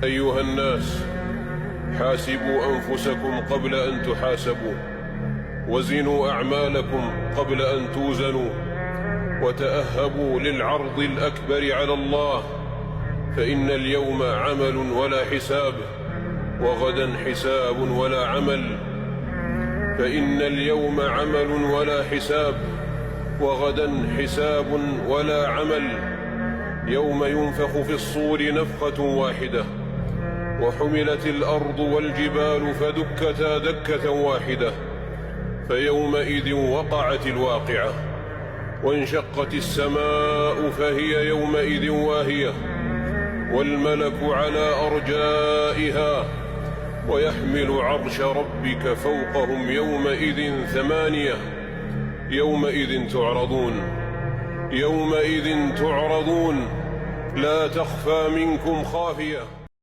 أيها الناس، حاسبوا أنفسكم قبل أن تحاسبوا، وزنوا أعمالكم قبل أن توزنوا، وتأهبوا للعرض الأكبر على الله، فإن اليوم عمل ولا حساب، وغدا حساب ولا عمل. فإن اليوم عمل ولا حساب، وغدا حساب ولا عمل. يوم ينفخ في الصور نفخة واحدة، وحملت الأرض والجبال فدكتا دكة واحدة، فيومئذ وقعت الواقعة، وانشقت السماء فهي يومئذ واهية، والملك على أرجائها، ويحمل عرش ربك فوقهم يومئذ ثمانية. يومئذ تعرضون، يومئذ تعرضون، لا تخفى منكم خافية.